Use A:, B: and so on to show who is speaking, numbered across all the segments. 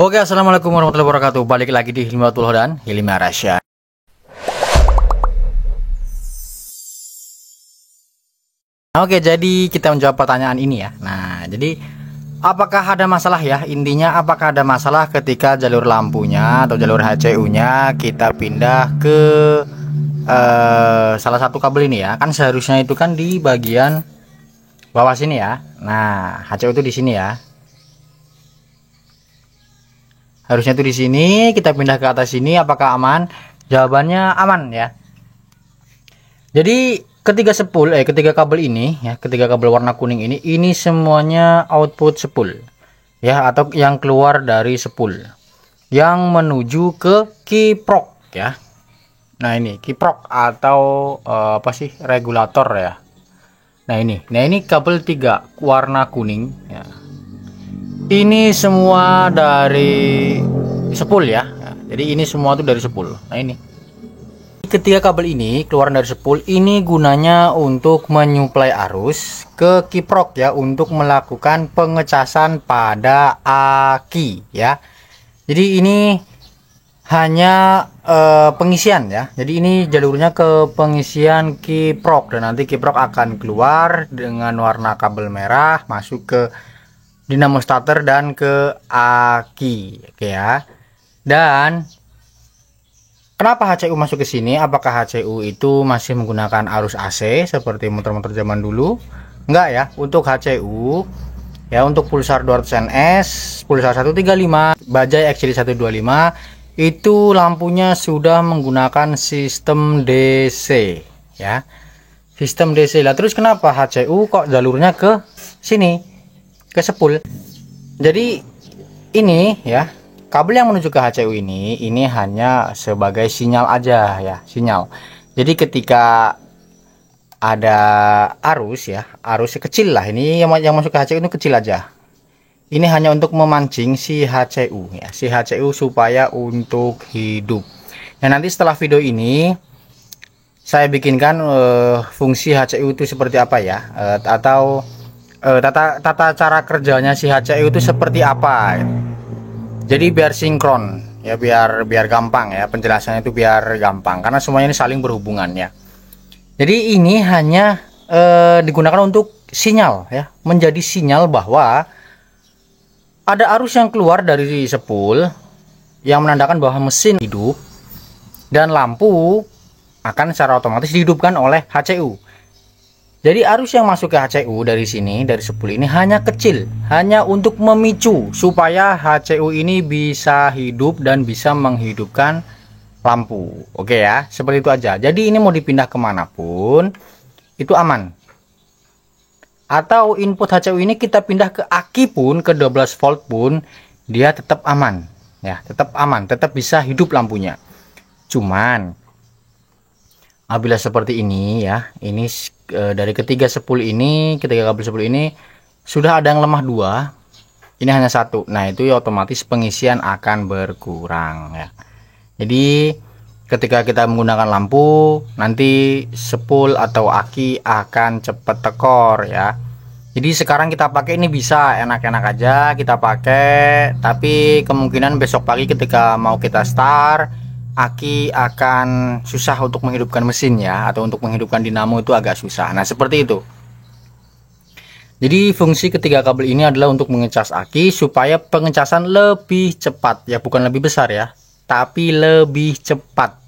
A: Oke, assalamualaikum warahmatullahi wabarakatuh. Balik lagi di Hilmatul dan Hilmi Arasya. Oke, jadi kita menjawab pertanyaan ini ya. Nah, jadi apakah ada masalah ya? Intinya apakah ada masalah ketika jalur lampunya atau jalur HCU-nya kita pindah ke salah satu kabel ini ya? Kan seharusnya itu kan di bagian bawah sini ya. Nah, HCU itu di sini ya. Harusnya tuh di sini, kita pindah ke atas sini. Apakah aman? Jawabannya aman ya. Jadi ketiga kabel ini ya, ketiga kabel warna kuning ini semuanya output spool ya, atau yang keluar dari spool yang menuju ke kiprok ya. Nah, ini kiprok atau apa sih, regulator ya. Nah, ini kabel 3 warna kuning ya. Ini semua dari spool ya. Jadi ini semua tuh dari spool. Nah, ini ketiga kabel ini keluaran dari spool ini gunanya untuk menyuplai arus ke kiprok ya, untuk melakukan pengecasan pada aki ya. Jadi ini hanya pengisian ya. Jadi ini jalurnya ke pengisian kiprok, dan nanti kiprok akan keluar dengan warna kabel merah masuk ke dinamo starter dan ke aki. Oke ya. Dan kenapa HCU masuk ke sini? Apakah HCU itu masih menggunakan arus AC seperti motor-motor zaman dulu? Enggak ya. Untuk HCU ya, untuk pulsar 200NS, pulsar 135, Bajaj XCD 125 itu lampunya sudah menggunakan sistem DC ya. Sistem DC lah. Terus kenapa HCU kok jalurnya ke sini? Ke spool. Jadi ini ya, kabel yang menuju ke HCU ini hanya sebagai sinyal aja ya, sinyal. Jadi ketika ada arus ya, arusnya kecil lah, ini yang masuk ke HCU itu kecil aja. Ini hanya untuk memancing si HCU ya, si HCU supaya untuk hidup. Nah, nanti setelah video ini saya bikinkan fungsi HCU itu seperti apa ya, atau tata cara kerjanya si HCU itu seperti apa. Jadi biar sinkron ya, biar gampang ya, penjelasannya itu biar gampang karena semuanya ini saling berhubungan ya. Jadi ini hanya digunakan untuk sinyal ya, menjadi sinyal bahwa ada arus yang keluar dari spool yang menandakan bahwa mesin hidup, dan lampu akan secara otomatis dihidupkan oleh HCU. Jadi arus yang masuk ke HCU dari sini, dari spool ini hanya kecil, hanya untuk memicu supaya HCU ini bisa hidup dan bisa menghidupkan lampu. Oke ya, seperti itu aja. Jadi ini mau dipindah kemanapun itu aman. Atau input HCU ini kita pindah ke aki pun, ke 12 volt pun, dia tetap aman ya, tetap aman, tetap bisa hidup lampunya. Cuman apabila seperti ini ya, ini dari ketiga kabel spool ini sudah ada yang lemah 2, ini hanya 1. Nah, itu ya otomatis pengisian akan berkurang ya. Jadi ketika kita menggunakan lampu, nanti spool atau aki akan cepat tekor ya. Jadi sekarang kita pakai ini bisa enak-enak aja kita pakai, tapi kemungkinan besok pagi ketika mau kita start, aki akan susah untuk menghidupkan mesin ya, atau untuk menghidupkan dinamo itu agak susah. Nah, seperti itu. Jadi fungsi ketiga kabel ini adalah untuk mengecas aki supaya pengecasan lebih cepat ya, bukan lebih besar ya, tapi lebih cepat.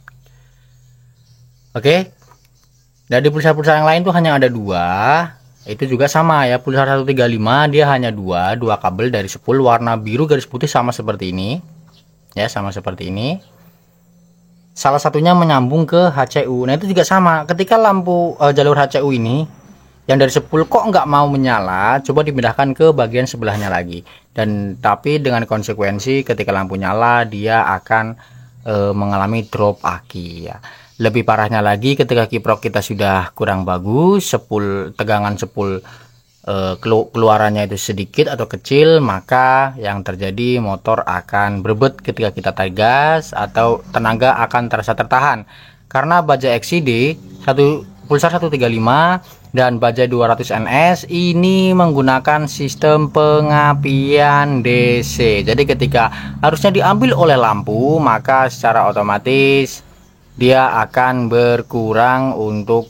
A: Oke. Dari pulsar-pulsar yang lain tuh hanya ada 2. Itu juga sama ya, pulsar 135 dia hanya dua kabel dari spool warna biru garis putih sama seperti ini. Ya, sama seperti ini. Salah satunya menyambung ke HCU. Nah, itu juga sama. Ketika lampu jalur HCU ini yang dari spool kok nggak mau menyala, coba dipindahkan ke bagian sebelahnya lagi. Dan tapi dengan konsekuensi ketika lampu nyala dia akan mengalami drop aki ya. Lebih parahnya lagi ketika kiprok kita sudah kurang bagus, tegangan spool keluarannya itu sedikit atau kecil, maka yang terjadi motor akan berebut ketika kita tarik gas, atau tenaga akan terasa tertahan karena Bajaj XCD pulsar 135 dan Bajaj 200 NS ini menggunakan sistem pengapian DC. Jadi ketika harusnya diambil oleh lampu, maka secara otomatis dia akan berkurang untuk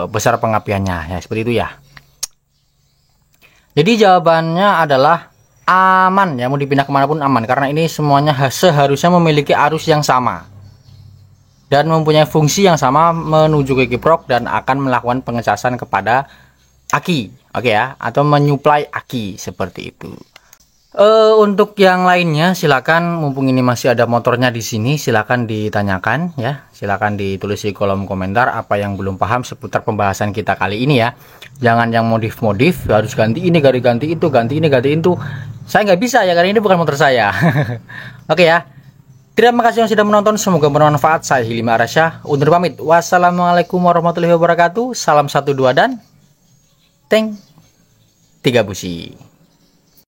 A: besar pengapiannya ya, seperti itu ya. Jadi jawabannya adalah aman ya, mau dipindah kemanapun aman, karena ini semuanya seharusnya memiliki arus yang sama dan mempunyai fungsi yang sama menuju ke kiprok dan akan melakukan pengecasan kepada aki, oke ya, atau menyuplai aki seperti itu. Untuk yang lainnya silakan, mumpung ini masih ada motornya di sini, silakan ditanyakan ya, silakan ditulis di kolom komentar apa yang belum paham seputar pembahasan kita kali ini ya. Jangan yang modif-modif, harus ganti ini, ganti itu, ganti ini, ganti itu. Saya nggak bisa ya, karena ini bukan motor saya. Oke ya. Terima kasih yang sudah menonton, semoga bermanfaat. Saya Hilmi Arasyah, undur pamit. Wassalamualaikum warahmatullahi wabarakatuh. Salam 12 dan Teng 3 busi.